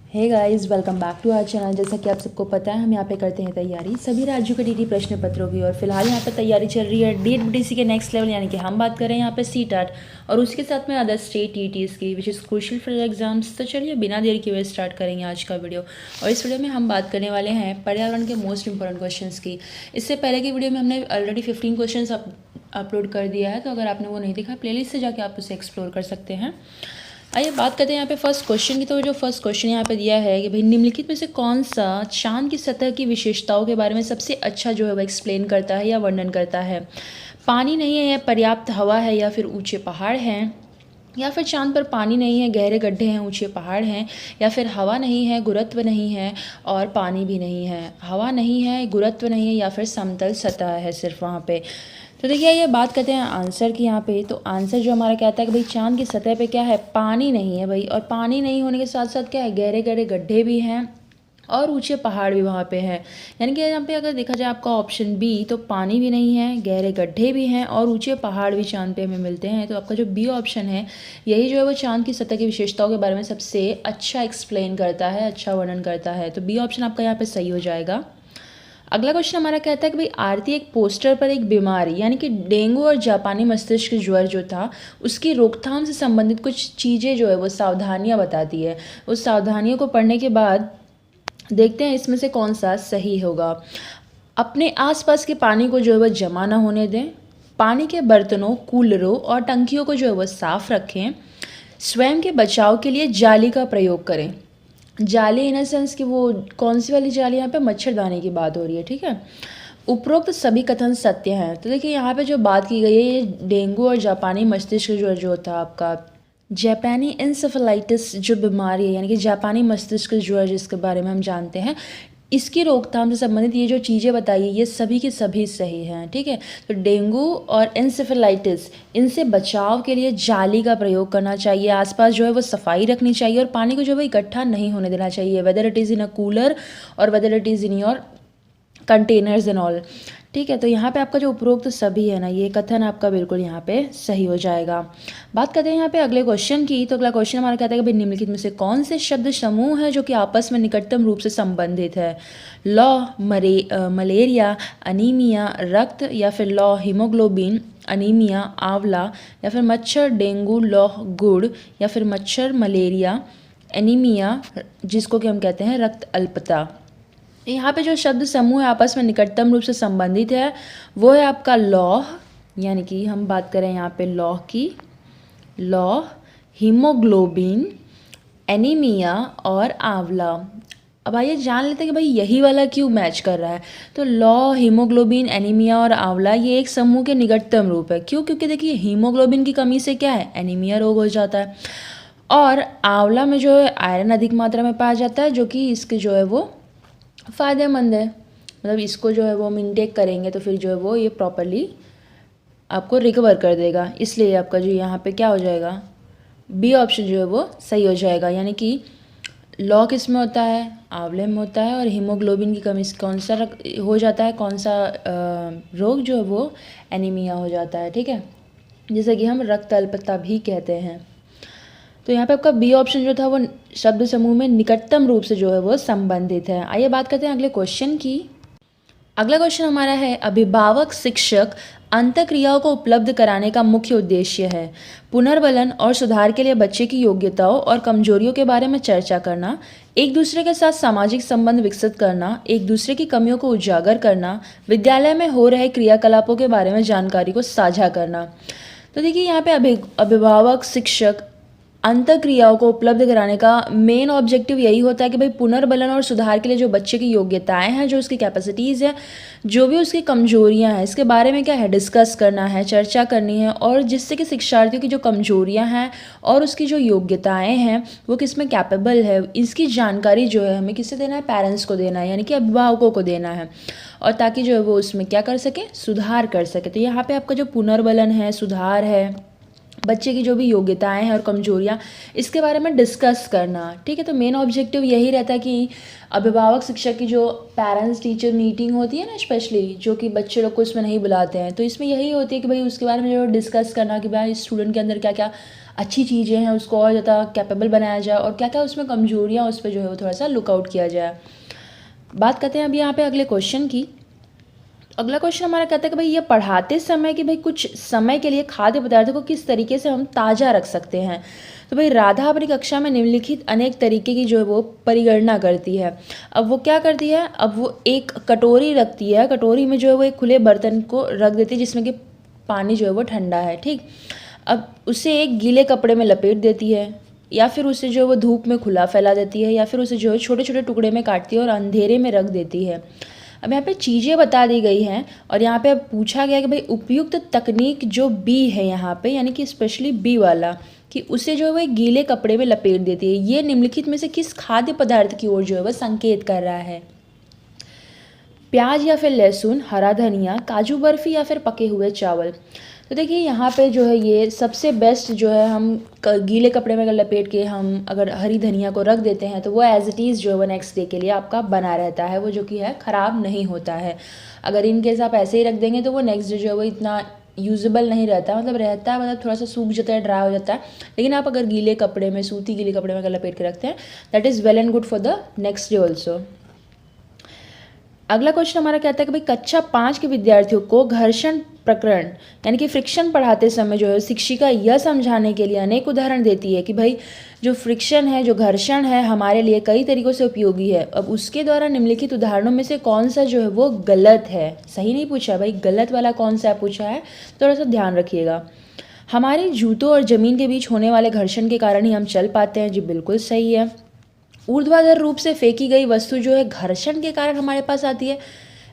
Hey guys, welcome back to our channel. जैसा कि आप सबको पता है, हम यहाँ पे करते हैं तैयारी सभी राज्यों के डीडी प्रश्न पत्रों की। और फिलहाल यहाँ पे तैयारी चल रही है डीएडबीटीसी के नेक्स्ट लेवल, यानी कि हम बात करें यहाँ पे सीटेट और उसके साथ में अदर स्टेट टीटीज की which is crucial for exams. तो चलिए बिना देर किए हुए स्टार्ट करेंगे आज का वीडियो। और इस वीडियो में हम बात करने वाले हैं पर्यावरण के मोस्ट इंपॉर्टेंट क्वेश्चन की। इससे पहले की वीडियो में हमने ऑलरेडी 15 क्वेश्चन अपलोड कर दिया है, तो अगर आपने वो नहीं देखा प्लेलिस्ट से जाके आप उसे एक्सप्लोर कर सकते हैं। आइए बात करते हैं यहाँ पे फर्स्ट क्वेश्चन की। तो जो फर्स्ट क्वेश्चन यहाँ पे दिया है कि भाई निम्नलिखित में से कौन सा चांद की सतह की विशेषताओं के बारे में सबसे अच्छा जो है वो एक्सप्लेन करता है या वर्णन करता है। पानी नहीं है या पर्याप्त हवा है या फिर ऊंचे पहाड़ हैं, या फिर चांद पर पानी नहीं है, गहरे गड्ढे हैं, ऊंचे पहाड़ हैं, या फिर हवा नहीं है, गुरुत्व नहीं है और पानी भी नहीं है। हवा नहीं है, गुरुत्व नहीं है या फिर समतल सतह है सिर्फ वहाँ पे। तो देखिए ये बात करते हैं आंसर की यहाँ पे। तो आंसर जो हमारा कहता है कि भाई चांद की सतह पे क्या है, पानी नहीं है भाई। और पानी नहीं होने के साथ साथ क्या है, गहरे गहरे गड्ढे भी हैं और ऊंचे पहाड़ भी वहाँ पे हैं। यानी कि यहाँ पे अगर देखा जाए आपका ऑप्शन बी, तो पानी भी नहीं है, गहरे गड्ढे भी हैं और ऊंचे पहाड़ भी चांद पे हमें मिलते हैं। तो आपका जो बी ऑप्शन है यही जो है वो चांद की सतह की विशेषताओं के बारे में सबसे अच्छा एक्सप्लेन करता है, अच्छा वर्णन करता है। तो बी ऑप्शन आपका यहाँ पे सही हो जाएगा। अगला क्वेश्चन हमारा कहता है कि भाई आरती एक पोस्टर पर एक बीमारी यानी कि डेंगू और जापानी मस्तिष्क ज्वर जो था उसकी रोकथाम से संबंधित कुछ चीज़ें जो है वो सावधानियां बताती है। उस सावधानियों को पढ़ने के बाद देखते हैं इसमें से कौन सा सही होगा। अपने आसपास के पानी को जो है वह जमा ना होने दें, पानी के बर्तनों, कूलरों और टंकियों को जो है वह साफ रखें, स्वयं के बचाव के लिए जाली का प्रयोग करें। जाली इन सेंस कि वो कौन सी वाली जाली, यहाँ पे मच्छरदानी की बात हो रही है, ठीक है। उपरोक्त सभी कथन सत्य हैं। तो देखिए यहाँ पे जो बात की गई है ये डेंगू और जापानी मस्तिष्क ज्वर जो था आपका, जापानी इंसेफेलाइटिस जो बीमारी है यानी कि जापानी मस्तिष्क ज्वर जिसके बारे में हम जानते हैं, इसकी रोकथाम से संबंधित ये जो चीज़ें बताई ये सभी के सभी सही हैं, ठीक है। तो डेंगू और इंसेफेलाइटिस इनसे बचाव के लिए जाली का प्रयोग करना चाहिए, आसपास जो है वो सफाई रखनी चाहिए और पानी को जो है इकट्ठा नहीं होने देना चाहिए, whether it is in a cooler और whether it is in your containers and all, ठीक है। तो यहाँ पे आपका जो उपरोक्त सभी है ना, ये कथन आपका बिल्कुल यहाँ पे सही हो जाएगा। बात करते हैं यहाँ पे अगले क्वेश्चन की। तो अगला क्वेश्चन हमारा कहता है कि भाई निम्नलिखित में से कौन से शब्द समूह है जो कि आपस में निकटतम रूप से संबंधित है। लौ मलेरिया, अनीमिया रक्त, या फिर लौ हीमोग्लोबिन, अनीमिया आंवला, या फिर मच्छर डेंगू लौह गुड़, या फिर मच्छर मलेरिया एनीमिया जिसको कि हम कहते हैं रक्त अल्पता। यहाँ पे जो शब्द समूह है आपस में निकटतम रूप से संबंधित है वो है आपका लौह, यानी कि हम बात करें यहाँ पे लौह की, लौह, हीमोग्लोबिन, एनीमिया और आंवला। अब आइए जान लेते हैं कि भाई यही वाला क्यों मैच कर रहा है। तो लौह, हीमोग्लोबिन, एनीमिया और आंवला ये एक समूह के निकटतम रूप है। क्यों? क्योंकि देखिए हीमोग्लोबिन की कमी से क्या है, एनीमिया रोग हो जाता है, और आंवला में जो है आयरन अधिक मात्रा में पाया जाता है जो कि इसके जो है वो फ़ायदेमंद है। मतलब इसको जो है वो हम इनटेक करेंगे तो फिर जो है वो ये प्रॉपरली आपको रिकवर कर देगा। इसलिए आपका जो यहाँ पे क्या हो जाएगा, बी ऑप्शन जो है वो सही हो जाएगा। यानी कि लौ किस में होता है, आंवले में होता है, और हीमोग्लोबिन की कमी कौन सा हो जाता है, कौन सा रोग जो है वो एनीमिया हो जाता है, ठीक है, जैसे कि हम रक्त अल्पता भी कहते हैं। तो यहाँ पे आपका बी ऑप्शन जो था वो शब्द समूह में निकटतम रूप से जो है वो संबंधित है। आइए बात करते हैं अगले क्वेश्चन की। अगला क्वेश्चन हमारा है अभिभावक शिक्षक अंतःक्रियाओं को उपलब्ध कराने का मुख्य उद्देश्य है। पुनर्बलन और सुधार के लिए बच्चे की योग्यताओं और कमजोरियों के बारे में चर्चा करना, एक दूसरे के साथ सामाजिक संबंध विकसित करना, एक दूसरे की कमियों को उजागर करना, विद्यालय में हो रहे क्रियाकलापों के बारे में जानकारी को साझा करना। तो देखिए यहाँ पे अभिभावक शिक्षक अंतःक्रियाओं को उपलब्ध कराने का मेन ऑब्जेक्टिव यही होता है कि भाई पुनर्बलन और सुधार के लिए जो बच्चे की योग्यताएं हैं, जो उसकी कैपेसिटीज़ है, जो भी उसकी कमजोरियां हैं, इसके बारे में क्या है डिस्कस करना है, चर्चा करनी है, और जिससे कि शिक्षार्थियों की जो कमजोरियां हैं और उसकी जो योग्यताएं हैं वो किस में कैपेबल है, इसकी जानकारी जो है हमें किससे देना है, पेरेंट्स को देना है, यानी कि अभिभावकों को देना है, और ताकि जो है वो उसमें क्या कर सके, सुधार कर सके। तो यहाँ पर आपका जो पुनर्बलन है, सुधार है, बच्चे की जो भी योग्यताएं हैं और कमजोरियां, इसके बारे में डिस्कस करना, ठीक है। तो मेन ऑब्जेक्टिव यही रहता है कि अभिभावक शिक्षक की जो पेरेंट्स टीचर मीटिंग होती है ना, स्पेशली जो कि बच्चे लोग को इसमें नहीं बुलाते हैं, तो इसमें यही होती है कि भाई उसके बारे में जो डिस्कस करना कि भाई स्टूडेंट के अंदर क्या क्या अच्छी चीज़ें हैं उसको और ज़्यादा कैपेबल बनाया जाए, और क्या क्या उसमें कमजोरियाँ उस पर जो है वो थोड़ा सा लुकआउट किया जाए। बात करते हैं अभी यहाँ पे अगले क्वेश्चन की। अगला क्वेश्चन हमारा कहता है कि भाई ये पढ़ाते समय कि भाई कुछ समय के लिए खाद्य पदार्थों को किस तरीके से हम ताज़ा रख सकते हैं। तो भाई राधा अपनी कक्षा में निम्नलिखित अनेक तरीके की जो है वो परिगणना करती है। अब वो क्या करती है, अब वो एक कटोरी रखती है, कटोरी में जो है वो एक खुले बर्तन को रख देती है जिसमें कि पानी जो है वो ठंडा है, ठीक। अब उसे एक गीले कपड़े में लपेट देती है, या फिर उसे जो है वो धूप में खुला फैला देती है, या फिर उसे जो है छोटे छोटे टुकड़े में काटती है और अंधेरे में रख देती है। अब यहाँ पे चीज़ें बता दी गई हैं और यहाँ पे अब पूछा गया कि भाई उपयुक्त तकनीक जो बी है यहाँ पे, यानी कि स्पेशली बी वाला, कि उसे जो है वो एक गीले कपड़े में लपेट देती है। ये निम्नलिखित में से किस खाद्य पदार्थ की ओर जो है वह संकेत कर रहा है। प्याज या फिर लहसुन, हरा धनिया, काजू बर्फी या फिर पके हुए चावल। तो देखिए यहाँ पे जो है ये सबसे बेस्ट जो है, हम गीले कपड़े में अगर लपेट के हम अगर हरी धनिया को रख देते हैं तो वो एज इट इज़ जो है वो नेक्स्ट डे के लिए आपका बना रहता है, वो जो कि है ख़राब नहीं होता है। अगर इन केस आप ऐसे ही रख देंगे तो वो नेक्स्ट डे जो है वो इतना यूजेबल नहीं रहता, मतलब रहता है, मतलब थोड़ा सा सूख जाता है, ड्राई हो जाता है। लेकिन आप अगर गीले कपड़े में, सूती गीले कपड़े में अगर लपेट के रखते हैं, that is well and good for the next day also. अगला क्वेश्चन हमारा कहता है कि भाई कक्षा 5 के विद्यार्थियों को घर्षण प्रकरण यानी कि फ्रिक्शन पढ़ाते समय जो है शिक्षिका यह समझाने के लिए अनेक उदाहरण देती है कि भाई जो फ्रिक्शन है, जो घर्षण है, हमारे लिए कई तरीकों से उपयोगी है। अब उसके द्वारा निम्नलिखित उदाहरणों में से कौन सा जो है वो गलत है, सही नहीं पूछा भाई, गलत वाला कौन सा पूछा है, थोड़ा सा ध्यान रखिएगा। हमारे जूतों और ज़मीन के बीच होने वाले घर्षण के कारण ही हम चल पाते हैं, जी बिल्कुल सही है। ऊर्ध्वाधर रूप से फेंकी गई वस्तु जो है घर्षण के कारण हमारे पास आती है,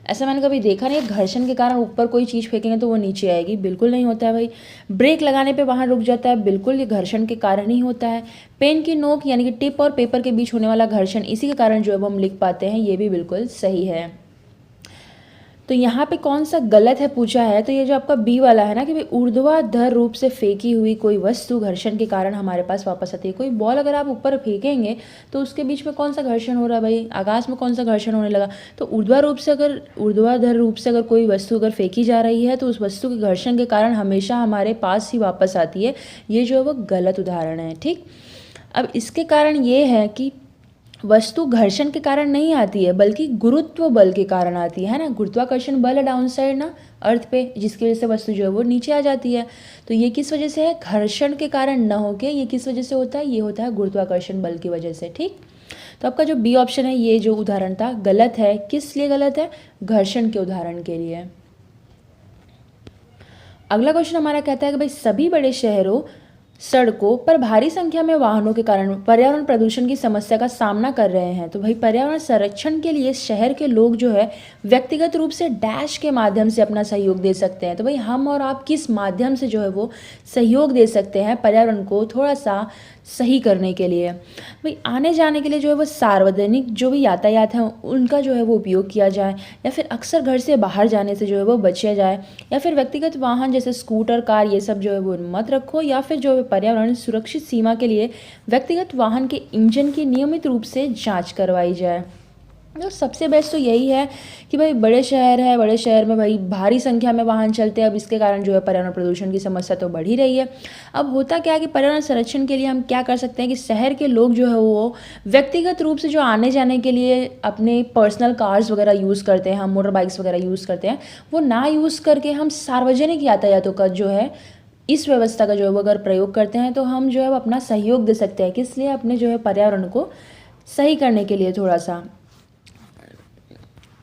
ऐसा मैंने कभी देखा नहीं। घर्षण के कारण ऊपर कोई चीज़ फेंकेंगे तो वो नीचे आएगी, बिल्कुल नहीं होता है भाई। ब्रेक लगाने पे वाहन रुक जाता है, बिल्कुल ये घर्षण के कारण ही होता है। पेन की नोक यानी कि टिप और पेपर के बीच होने वाला घर्षण, इसी के कारण जो है वो हम लिख पाते हैं, ये भी बिल्कुल सही है। तो यहाँ पे कौन सा गलत है पूछा है, तो ये जो आपका बी वाला है ना कि भाई ऊर्ध्वाधर रूप से फेंकी हुई कोई वस्तु घर्षण के कारण हमारे पास वापस आती है। कोई बॉल अगर आप ऊपर फेंकेंगे तो उसके बीच में कौन सा घर्षण हो रहा है भाई, आकाश में कौन सा घर्षण होने लगा। तो ऊर्ध्वाधर रूप से अगर कोई वस्तु अगर फेंकी जा रही है तो उस वस्तु के घर्षण के कारण हमेशा हमारे पास ही वापस आती है, ये जो है वो गलत उदाहरण है, ठीक। अब इसके कारण ये है कि वस्तु घर्षण के कारण नहीं आती है बल्कि गुरुत्व बल के कारण आती है ना। गुरुत्वाकर्षण बल है डाउन साइड ना अर्थ पे, जिसकी वजह से वस्तु जो है वो नीचे आ जाती है। तो ये किस वजह से है, घर्षण के कारण न होके ये किस वजह से होता है, ये होता है गुरुत्वाकर्षण बल की वजह से, ठीक। तो आपका जो बी ऑप्शन है, ये जो उदाहरण था गलत है। किस लिए गलत है, घर्षण के उदाहरण के लिए। अगला क्वेश्चन हमारा कहता है कि भाई सभी बड़े शहरों सड़कों पर भारी संख्या में वाहनों के कारण पर्यावरण प्रदूषण की समस्या का सामना कर रहे हैं। तो भाई पर्यावरण संरक्षण के लिए शहर के लोग जो है व्यक्तिगत रूप से डैश के माध्यम से अपना सहयोग दे सकते हैं। तो भाई हम और आप किस माध्यम से जो है वो सहयोग दे सकते हैं पर्यावरण को थोड़ा सा सही करने के लिए। भाई आने जाने के लिए जो है वो सार्वजनिक जो भी यातायात है उनका जो है वो उपयोग किया जाए, या फिर अक्सर घर से बाहर जाने से जो है वो बचा जाए, या फिर व्यक्तिगत वाहन जैसे स्कूटर, कार, ये सब जो है वो मत रखो, या फिर जो है पर्यावरण सुरक्षित सीमा के लिए व्यक्तिगत वाहन के इंजन की नियमित रूप से जाँच करवाई जाए। तो सबसे बेस्ट तो यही है कि भाई बड़े शहर है, बड़े शहर में भाई भारी संख्या में वाहन चलते हैं। अब इसके कारण जो है पर्यावरण प्रदूषण की समस्या तो बढ़ ही रही है। अब होता क्या है कि पर्यावरण संरक्षण के लिए हम क्या कर सकते हैं कि शहर के लोग जो है वो व्यक्तिगत रूप से जो आने जाने के लिए अपने पर्सनल कार्स वगैरह यूज़ करते हैं, हम मोटर बाइक्स वगैरह यूज़ करते हैं, वो ना यूज़ करके हम सार्वजनिक यातायातों का जो है इस व्यवस्था का जो है वो अगर प्रयोग करते हैं तो हम जो है अपना सहयोग दे सकते हैं। किस लिए, अपने जो है पर्यावरण को सही करने के लिए थोड़ा सा।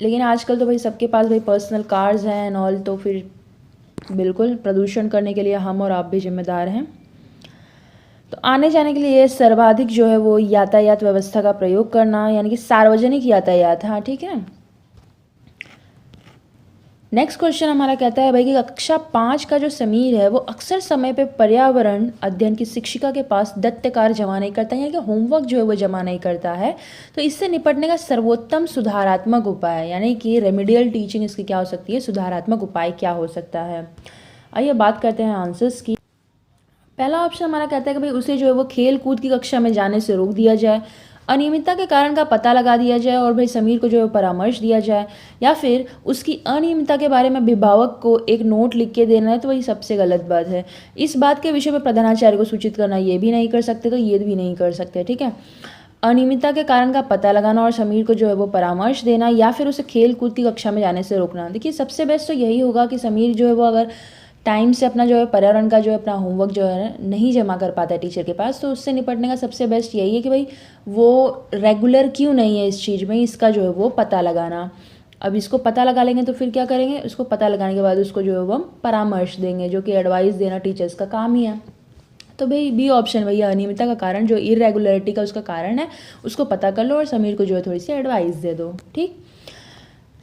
लेकिन आजकल तो भाई सबके पास भाई पर्सनल कार्स हैं एंड ऑल, तो फिर बिल्कुल प्रदूषण करने के लिए हम और आप भी जिम्मेदार हैं। तो आने जाने के लिए सर्वाधिक जो है वो यातायात व्यवस्था का प्रयोग करना, यानी कि सार्वजनिक यातायात, हाँ ठीक है। नेक्स्ट क्वेश्चन हमारा कहता है भाई कि कक्षा 5 का जो समीर है वो अक्सर समय पे पर्यावरण अध्ययन की शिक्षिका के पास दत्त कार्य जमा नहीं करता है, यानी कि होमवर्क जो है वो जमा नहीं करता है। तो इससे निपटने का सर्वोत्तम सुधारात्मक उपाय, यानी कि रेमेडियल टीचिंग इसकी क्या हो सकती है, सुधारात्मक उपाय क्या हो सकता है। आइए बात करते हैं आंसर्स की। पहला ऑप्शन हमारा कहता है कि भाई उसे जो है वो खेल कूद की कक्षा में जाने से रोक दिया जाए। अनियमितता के कारण का पता लगा दिया जाए और भाई समीर को जो है परामर्श दिया जाए, या फिर उसकी अनियमितता के बारे में अभिभावक को एक नोट लिख के देना है, तो वही सबसे गलत बात है। इस बात के विषय में प्रधानाचार्य को सूचित करना, ये भी नहीं कर सकते, तो ये भी नहीं कर सकते, ठीक है। अनियमितता के कारण का पता लगाना और समीर को जो है वो परामर्श देना, या फिर उसे खेल कूद की कक्षा में जाने से रोकना। देखिए सबसे बेस्ट तो यही होगा कि समीर जो है वो अगर टाइम से अपना जो है पर्यावरण का जो है अपना होमवर्क जो है नहीं जमा कर पाता है टीचर के पास, तो उससे निपटने का सबसे बेस्ट यही है कि भाई वो रेगुलर क्यों नहीं है इस चीज़ में, इसका जो है वो पता लगाना। अब इसको पता लगा लेंगे तो फिर क्या करेंगे, उसको पता लगाने के बाद उसको जो है वो हम परामर्श देंगे, जो कि एडवाइस देना टीचर्स का काम ही है। तो भाई बी ऑप्शन भैया अनियमितता का कारण जो इरेगुलरिटी का उसका कारण है उसको पता कर लो और समीर को जो है थोड़ी सी एडवाइस दे दो, ठीक।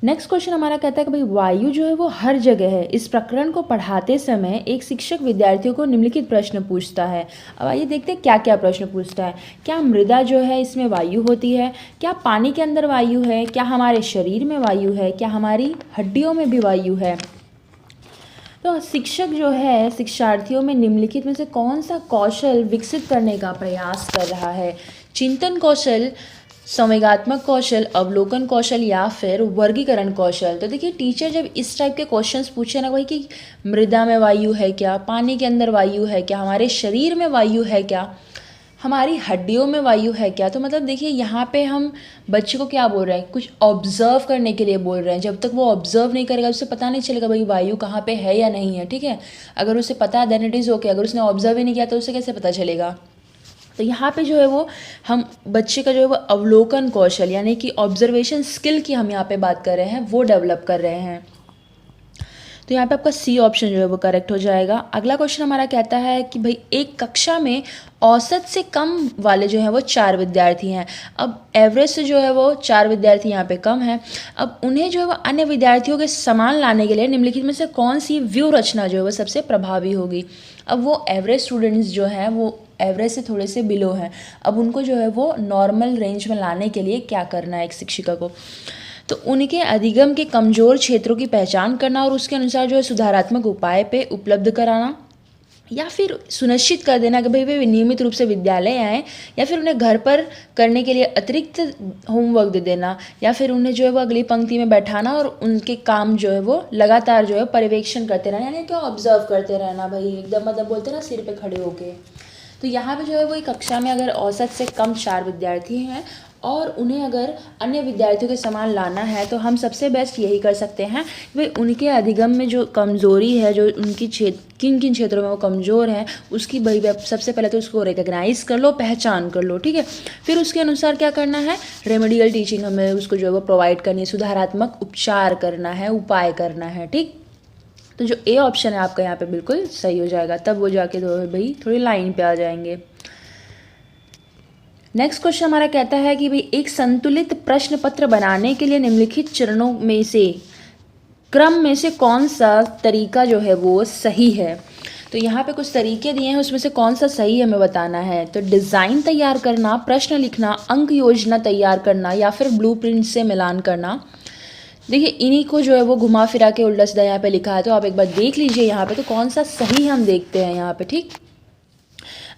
नेक्स्ट क्वेश्चन हमारा कहता है कि भाई वायु जो है वो हर जगह है। इस प्रकरण को पढ़ाते समय एक शिक्षक विद्यार्थियों को निम्नलिखित प्रश्न पूछता है। अब आइए देखते हैं क्या क्या प्रश्न पूछता है। क्या मृदा जो है इसमें वायु होती है? क्या पानी के अंदर वायु है? क्या हमारे शरीर में वायु है? क्या हमारी हड्डियों में भी वायु है? तो शिक्षक जो है शिक्षार्थियों में निम्नलिखित में से कौन सा कौशल विकसित करने का प्रयास कर रहा है? चिंतन कौशल, संवेगात्मक कौशल, अवलोकन कौशल, या फिर वर्गीकरण कौशल। तो देखिए टीचर जब इस टाइप के क्वेश्चंस पूछे ना भाई कि मृदा में वायु है क्या, पानी के अंदर वायु है क्या, हमारे शरीर में वायु है क्या, हमारी हड्डियों में वायु है क्या, तो मतलब देखिए यहाँ पे हम बच्चे को क्या बोल रहे हैं, कुछ ऑब्जर्व करने के लिए बोल रहे हैं। जब तक वो ऑब्जर्व नहीं करेगा उसे पता नहीं चलेगा भाई वायु कहाँ पे है या नहीं है, ठीक है। अगर उसे पता है देन इट इज़ ओके, अगर उसने ऑब्जर्व ही नहीं किया तो उसे कैसे पता चलेगा। तो यहाँ पे जो है वो हम बच्चे का जो है वो अवलोकन कौशल यानी कि ऑब्जर्वेशन स्किल की हम यहाँ पे बात कर रहे हैं, वो डेवलप कर रहे हैं। तो यहाँ पे आपका सी ऑप्शन जो है वो करेक्ट हो जाएगा। अगला क्वेश्चन हमारा कहता है कि भाई एक कक्षा में औसत से कम वाले जो हैं वो 4 विद्यार्थी हैं। अब एवरेज से जो है वो 4 विद्यार्थी यहाँ पे कम हैं। अब उन्हें जो है वो अन्य विद्यार्थियों के समान लाने के लिए निम्नलिखित में से कौन सी व्यू रचना जो है वो सबसे प्रभावी होगी। अब वो एवरेज स्टूडेंट्स जो हैं वो एवरेज से थोड़े से बिलो हैं, अब उनको जो है वो नॉर्मल रेंज में लाने के लिए क्या करना है एक शिक्षिका को, तो उनके अधिगम के कमज़ोर क्षेत्रों की पहचान करना और उसके अनुसार जो है सुधारात्मक उपाय पे उपलब्ध कराना, या फिर सुनिश्चित कर देना कि भाई वे नियमित रूप से विद्यालय आएँ, या फिर उन्हें घर पर करने के लिए अतिरिक्त होमवर्क दे देना, या फिर उन्हें जो है वो अगली पंक्ति में बैठाना और उनके काम जो है वो लगातार जो है पर्यवेक्षण करते रहना, यानी क्या ऑब्जर्व करते रहना भाई, एकदम मतलब बोलते ना सिर पे खड़े होके। तो यहाँ पे जो है वो एक कक्षा में अगर औसत से कम 4 विद्यार्थी हैं और उन्हें अगर अन्य विद्यार्थियों के समान लाना है, तो हम सबसे बेस्ट यही कर सकते हैं वे उनके अधिगम में जो कमज़ोरी है, जो उनकी किन किन क्षेत्रों में वो कमज़ोर हैं, उसकी भाई सबसे पहले तो उसको रिकग्नाइज़ कर लो, पहचान कर लो, ठीक है। फिर उसके अनुसार क्या करना है, रेमेडियल टीचिंग हमें उसको जो है वो प्रोवाइड करनी है, सुधारात्मक उपचार करना है, उपाय करना है, ठीक। तो जो ए ऑप्शन है आपका यहाँ पे बिल्कुल सही हो जाएगा, तब वो जाके तो भाई थोड़ी लाइन पे आ जाएंगे। नेक्स्ट क्वेश्चन हमारा कहता है कि भाई एक संतुलित प्रश्न पत्र बनाने के लिए निम्नलिखित चरणों में से क्रम में से कौन सा तरीका जो है वो सही है। तो यहाँ पे कुछ तरीके दिए हैं, उसमें से कौन सा सही हमें बताना है। तो डिज़ाइन तैयार करना, प्रश्न लिखना, अंक योजना तैयार करना, या फिर ब्लूप्रिंट से मिलान करना। देखिए इन्हीं को जो है वो घुमा फिरा के उल्टा सीधा यहाँ पे लिखा है, तो आप एक बार देख लीजिए यहाँ पे तो कौन सा सही हम देखते हैं यहाँ पे, ठीक।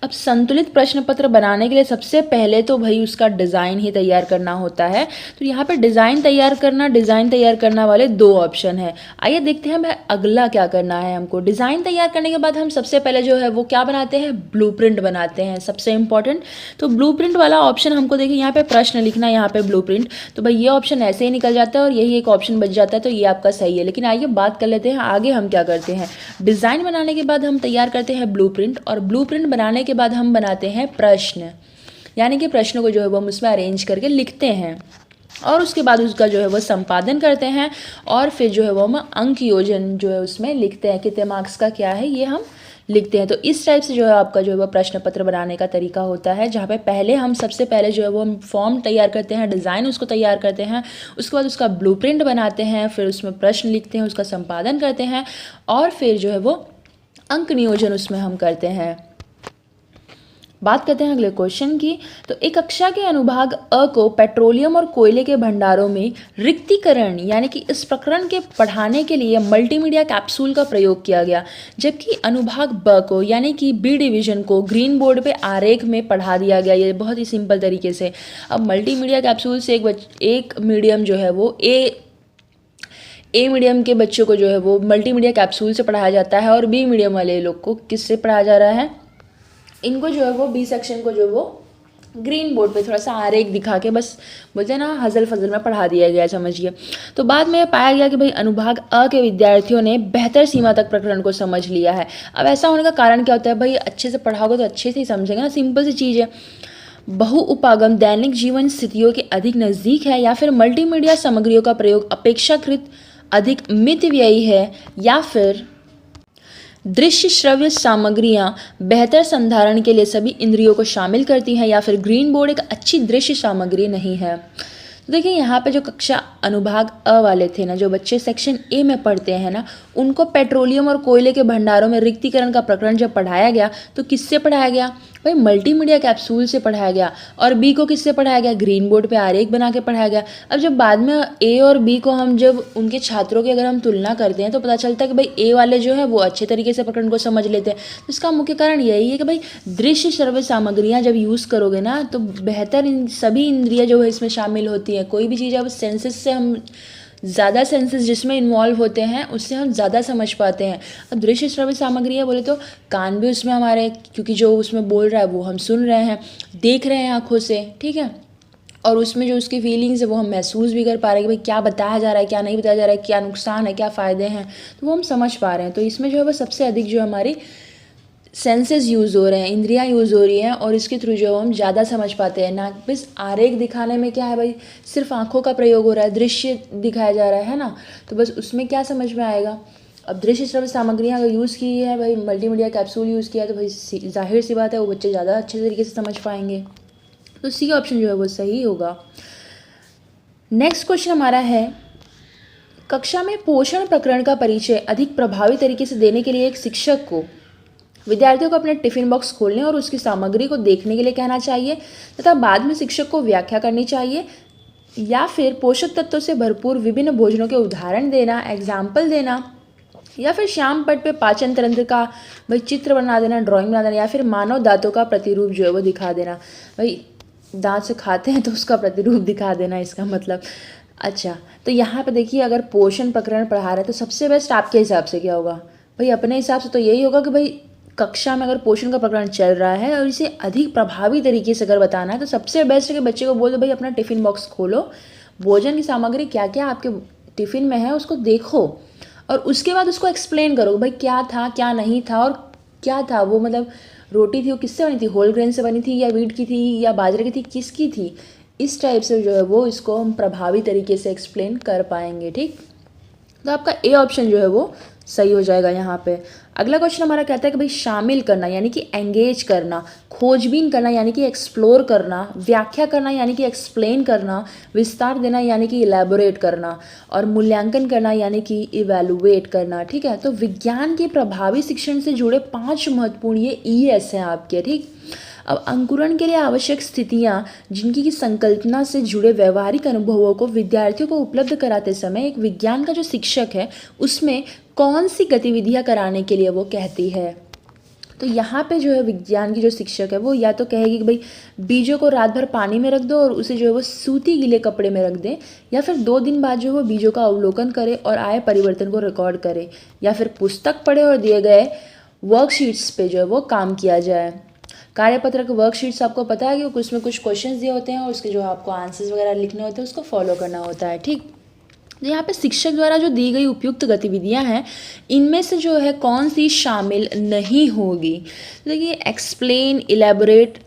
अब संतुलित प्रश्न पत्र बनाने के लिए सबसे पहले तो भाई उसका डिज़ाइन ही तैयार करना होता है। तो यहाँ पे डिज़ाइन तैयार करना वाले 2 ऑप्शन है। आइए देखते हैं भाई अगला क्या करना है हमको। डिज़ाइन तैयार करने के बाद हम सबसे पहले जो है वो क्या बनाते हैं, ब्लूप्रिंट बनाते हैं, सबसे इम्पॉर्टेंट। तो ब्लूप्रिंट वाला ऑप्शन हमको देखिए यहाँ पे प्रश्न लिखना, यहाँ पे ब्लूप्रिंट, तो भाई ये ऑप्शन ऐसे ही निकल जाता है और यही एक ऑप्शन बच जाता है, तो ये आपका सही है। लेकिन आइए बात कर लेते हैं आगे हम क्या करते हैं। डिज़ाइन बनाने के बाद हम तैयार करते हैं ब्लूप्रिंट, और ब्लूप्रिंट बनाने के बाद हम बनाते हैं प्रश्न, यानी कि प्रश्नों को जो है वो हम उसमें अरेंज करके लिखते हैं, और उसके बाद उसका जो है वो संपादन करते हैं, और फिर जो है वो हम अंक योजन जो है उसमें लिखते हैं, कितने मार्क्स का क्या है ये हम लिखते हैं। तो इस टाइप से जो है आपका जो है वो प्रश्न पत्र बनाने का तरीका होता है, जहाँ पे पहले हम सबसे पहले जो है वो फॉर्म तैयार करते हैं, डिज़ाइन उसको तैयार करते हैं, उसके बाद उसका ब्लूप्रिंट बनाते हैं, फिर उसमें प्रश्न लिखते हैं, उसका संपादन करते हैं, और फिर जो है वो अंक नियोजन उसमें हम करते हैं। बात करते हैं अगले क्वेश्चन की। तो एक कक्षा के अनुभाग अ को पेट्रोलियम और कोयले के भंडारों में रिक्तीकरण यानी कि इस प्रकरण के पढ़ाने के लिए मल्टीमीडिया कैप्सूल का प्रयोग किया गया, जबकि अनुभाग ब को यानी कि बी डिवीजन को ग्रीन बोर्ड पे आरेख में पढ़ा दिया गया। ये बहुत ही सिंपल तरीके से। अब मल्टीमीडिया कैप्सूल से एक मीडियम जो है वो ए मीडियम के बच्चों को जो है वो मल्टीमीडिया कैप्सूल से पढ़ाया जाता है, और बी मीडियम वाले लोग को किससे पढ़ाया जा रहा है, इनको जो है वो बी सेक्शन को जो वो ग्रीन बोर्ड पे थोड़ा सा आरेख दिखा के बस बोलते हैं ना हजल फजल में पढ़ा दिया गया, समझिए। तो बाद में पाया गया कि भाई अनुभाग अ के विद्यार्थियों ने बेहतर सीमा तक प्रकरण को समझ लिया है। अब ऐसा होने का कारण क्या होता है, भाई अच्छे से पढ़ाओगे तो अच्छे से ही समझेंगे ना, सिंपल सी चीज़ है। बहु उपागम दैनिक जीवन स्थितियों के अधिक नज़दीक है, या फिर मल्टीमीडिया सामग्रियों का प्रयोग अपेक्षाकृत अधिक मितव्ययी है, या फिर दृश्य श्रव्य सामग्रियां बेहतर संधारण के लिए सभी इंद्रियों को शामिल करती हैं, या फिर ग्रीन बोर्ड एक अच्छी दृश्य सामग्री नहीं है। तो देखिए यहाँ पे जो कक्षा अनुभाग अ वाले थे ना, जो बच्चे सेक्शन ए में पढ़ते हैं ना, उनको पेट्रोलियम और कोयले के भंडारों में रिक्तीकरण का प्रकरण जब पढ़ाया गया तो किससे पढ़ाया गया, भाई मल्टीमीडिया कैप्सूल से पढ़ाया गया। और बी को किससे पढ़ाया गया, ग्रीन बोर्ड पे आरेख बना के पढ़ाया गया। अब जब बाद में ए और बी को हम जब उनके छात्रों की अगर हम तुलना करते हैं तो पता चलता है कि भाई ए वाले जो है वो अच्छे तरीके से प्रकरण को समझ लेते हैं। तो इसका मुख्य कारण यही है कि भाई दृश्य श्रव्य सामग्रियाँ जब यूज़ करोगे ना तो बेहतर सभी इंद्रियाँ जो है इसमें शामिल होती हैं। कोई भी चीज़ अब सेंसेस से हम ज़्यादा सेंसेस जिसमें इन्वॉल्व होते हैं उससे हम ज़्यादा समझ पाते हैं। अब दृश्य श्रव्य सामग्री है बोले तो कान भी उसमें हमारे, क्योंकि जो उसमें बोल रहा है वो हम सुन रहे हैं, देख रहे हैं आँखों से, ठीक है, और उसमें जो उसकी फीलिंग्स है वो हम महसूस भी कर पा रहे हैं कि भाई क्या बताया जा रहा है, क्या नहीं बताया जा रहा है, क्या नुकसान है, क्या फ़ायदे हैं, तो वो हम समझ पा रहे हैं। तो इसमें जो है वो सबसे अधिक जो हमारी सेंसेस यूज़ हो रहे हैं, इंद्रियां यूज़ हो रही हैं, और इसके थ्रू जो हम ज़्यादा समझ पाते हैं ना। बस आरेख दिखाने में क्या है भाई, सिर्फ आँखों का प्रयोग हो रहा है, दृश्य दिखाया जा रहा है ना, तो बस उसमें क्या समझ में आएगा। अब दृश्य श्रव्य सामग्रियाँ अगर यूज़ की है भाई, मल्टीमीडिया कैप्सूल यूज़ किया तो भाई जाहिर सी बात है वो बच्चे ज़्यादा अच्छे तरीके से समझ पाएंगे। तो सी ऑप्शन जो है वो सही होगा। नेक्स्ट क्वेश्चन हमारा है, कक्षा में पोषण प्रकरण का परिचय अधिक प्रभावी तरीके से देने के लिए एक शिक्षक को विद्यार्थियों को अपने टिफिन बॉक्स खोलने और उसकी सामग्री को देखने के लिए कहना चाहिए, तथा बाद में शिक्षक को व्याख्या करनी चाहिए, या फिर पोषक तत्वों से भरपूर विभिन्न भोजनों के उदाहरण देना, एग्जाम्पल देना, या फिर श्याम पट पे पाचन तंत्र का भाई चित्र बना देना, ड्राइंग बना देना, या फिर मानव दांतों का प्रतिरूप जो है वो दिखा देना। भाई दांत से खाते हैं तो उसका प्रतिरूप दिखा देना, इसका मतलब। अच्छा, तो यहाँ पे देखिए अगर पोषण प्रकरण पढ़ा रहे हैं तो सबसे बेस्ट आपके हिसाब से क्या होगा, भाई अपने हिसाब से तो यही होगा कि भाई कक्षा में अगर पोषण का प्रकरण चल रहा है और इसे अधिक प्रभावी तरीके से अगर बताना है तो सबसे बेस्ट है कि बच्चे को बोल दो भाई अपना टिफ़िन बॉक्स खोलो, भोजन की सामग्री क्या क्या आपके टिफ़िन में है उसको देखो, और उसके बाद उसको एक्सप्लेन करो भाई क्या था क्या नहीं था, और क्या था वो, मतलब रोटी थी वो किससे बनी थी, होल ग्रेन से बनी थी या व्हीट की थी या बाजरे की थी, किसकी थी। इस टाइप से जो है वो इसको हम प्रभावी तरीके से एक्सप्लेन कर पाएंगे। ठीक, तो आपका ए ऑप्शन जो है वो सही हो जाएगा यहाँ पे। अगला क्वेश्चन हमारा कहता है कि भाई शामिल करना यानी कि एंगेज करना, खोजबीन करना यानी कि एक्सप्लोर करना, व्याख्या करना यानी कि एक्सप्लेन करना, विस्तार देना यानी कि इलेबोरेट करना, और मूल्यांकन करना यानी कि इवेलुएट करना। ठीक है, तो विज्ञान के प्रभावी शिक्षण से जुड़े 5 महत्वपूर्ण ये ES हैं आपके। ठीक, अब अंकुरण के लिए आवश्यक स्थितियाँ जिनकी की संकल्पना से जुड़े व्यवहारिक अनुभवों को विद्यार्थियों को उपलब्ध कराते समय एक विज्ञान का जो शिक्षक है उसमें कौन सी गतिविधियाँ कराने के लिए वो कहती है। तो यहाँ पे जो है विज्ञान की जो शिक्षक है वो या तो कहेगी कि भाई बीजों को रात भर पानी में रख दो और उसे जो है वो सूती गीले कपड़े में रख दें, या फिर 2 दिन बाद जो है वो बीजों का अवलोकन करे और आए परिवर्तन को रिकॉर्ड करे, या फिर पुस्तक पढ़े और दिए गए वर्कशीट्स पे जो है वो काम किया जाए। कार्यपत्रक वर्कशीट्स आपको पता है कि उसमें कुछ क्वेश्चंस दिए होते हैं और उसके जो आपको आंसर्स वगैरह लिखने होते हैं उसको फॉलो करना होता है। ठीक, तो यहाँ पे शिक्षक द्वारा जो दी गई उपयुक्त गतिविधियाँ हैं इनमें से जो है कौन सी शामिल नहीं होगी। तो देखिए explain, elaborate,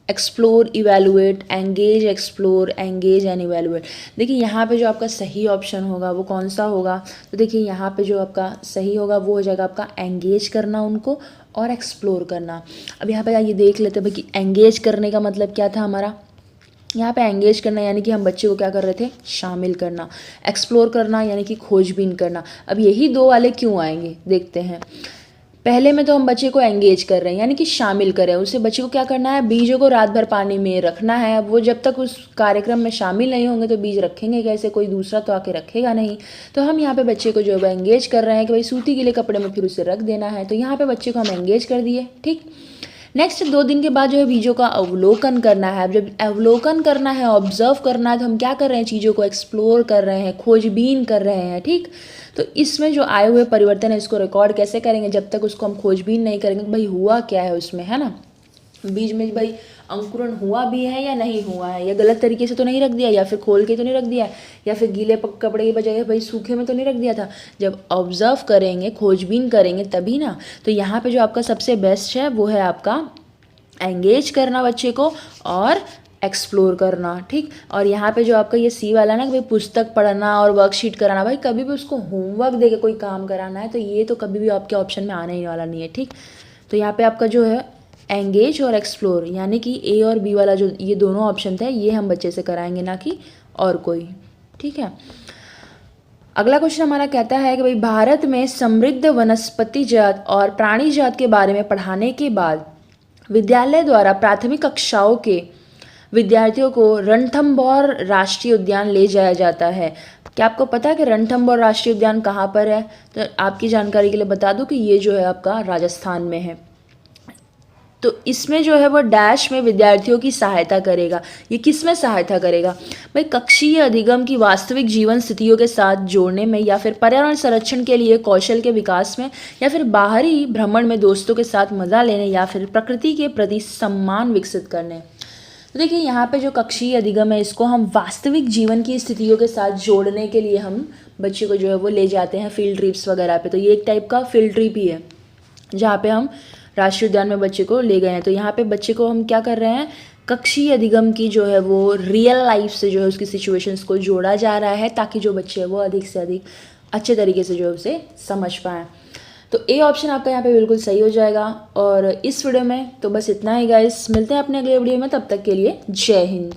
explore, evaluate, engage, explore, engage and evaluate. देखिए यहाँ पे जो आपका सही ऑप्शन होगा वो कौन सा होगा, तो देखिए यहाँ पे जो आपका सही होगा वो हो जाएगा आपका एंगेज करना उनको और एक्सप्लोर करना। अब यहाँ पे ये देख लेते हैं भाई कि एंगेज करने का मतलब क्या था हमारा। यहाँ पे एंगेज करना यानी कि हम बच्चे को क्या कर रहे थे, शामिल करना। एक्सप्लोर करना यानी कि खोजबीन करना। अब यही 2 वाले क्यों आएंगे देखते हैं। पहले में तो हम बच्चे को एंगेज कर रहे हैं, यानी कि शामिल करें उसे। बच्चे को क्या करना है, बीजों को रात भर पानी में रखना है। वो जब तक उस कार्यक्रम में शामिल नहीं होंगे तो बीज रखेंगे कैसे, कोई दूसरा तो आके रखेगा नहीं। तो हम यहाँ पे बच्चे को जो है एंगेज कर रहे हैं कि भाई सूती गीले कपड़े में फिर उसे रख देना है। तो यहाँ पे बच्चे को हम एंगेज कर दिए, ठीक। नेक्स्ट 2 दिन के बाद जो है बीजों का अवलोकन करना है। अब जब अवलोकन करना है, ऑब्जर्व करना है, तो हम क्या कर रहे हैं, चीज़ों को एक्सप्लोर कर रहे हैं, खोजबीन कर रहे हैं, ठीक। तो इसमें जो आए हुए परिवर्तन है इसको रिकॉर्ड कैसे करेंगे, जब तक उसको हम खोजबीन नहीं करेंगे भाई हुआ क्या है उसमें, है ना। बीज में भाई अंकुरण हुआ भी है या नहीं हुआ है, या गलत तरीके से तो नहीं रख दिया, या फिर खोल के तो नहीं रख दिया, या फिर गीले कपड़े की बजाय भाई सूखे में तो नहीं रख दिया था। जब ऑब्जर्व करेंगे, खोजबीन करेंगे तभी ना। तो यहाँ पे जो आपका सबसे बेस्ट है वो है आपका एंगेज करना बच्चे को और एक्सप्लोर करना, ठीक। और यहाँ पे जो आपका ये सी वाला ना कि भाई पुस्तक पढ़ना और वर्कशीट कराना, भाई कभी भी उसको होमवर्क दे के कोई काम कराना है तो ये तो कभी भी आपके ऑप्शन में आने ही वाला नहीं है, ठीक। तो यहाँ पे आपका जो है एंगेज और एक्सप्लोर, यानी कि ए और बी वाला जो ये दोनों ऑप्शन थे ये हम बच्चे से कराएंगे, ना कि और कोई, ठीक है। अगला क्वेश्चन हमारा कहता है कि भाई भारत में समृद्ध वनस्पति जात और प्राणी जात के बारे में पढ़ाने के बाद विद्यालय द्वारा प्राथमिक कक्षाओं के विद्यार्थियों को रणथंभौर राष्ट्रीय उद्यान ले जाया जाता है। क्या आपको पता है कि रणथंभौर राष्ट्रीय उद्यान कहाँ पर है? तो आपकी जानकारी के लिए बता दूं कि ये जो है आपका राजस्थान में है। तो इसमें जो है वो डैश में विद्यार्थियों की सहायता करेगा। ये किस में सहायता करेगा भाई, कक्षीय अधिगम की वास्तविक जीवन स्थितियों के साथ जोड़ने में, या फिर पर्यावरण संरक्षण के लिए कौशल के विकास में, या फिर बाहरी भ्रमण में दोस्तों के साथ मजा लेने, या फिर प्रकृति के प्रति सम्मान विकसित करने। तो देखिए यहाँ पे जो कक्षीय अधिगम है इसको हम वास्तविक जीवन की स्थितियों के साथ जोड़ने के लिए हम बच्चे को जो है वो ले जाते हैं फील्ड ट्रिप्स वगैरह पे। तो ये एक टाइप का फील्ड ट्रिप ही है जहाँ पे हम राष्ट्रीय उद्यान में बच्चे को ले गए हैं। तो यहाँ पे बच्चे को हम क्या कर रहे हैं, कक्षीय अधिगम की जो है वो रियल लाइफ से जो है उसकी सिचुएशंस को जोड़ा जा रहा है, ताकि जो बच्चे हैं वो अधिक से अधिक अच्छे तरीके से जो है उसे समझ पाएँ। तो ए ऑप्शन आपका यहाँ पे बिल्कुल सही हो जाएगा। और इस वीडियो में तो बस इतना ही गाइस, मिलते हैं अपने अगले वीडियो में, तब तक के लिए जय हिंद।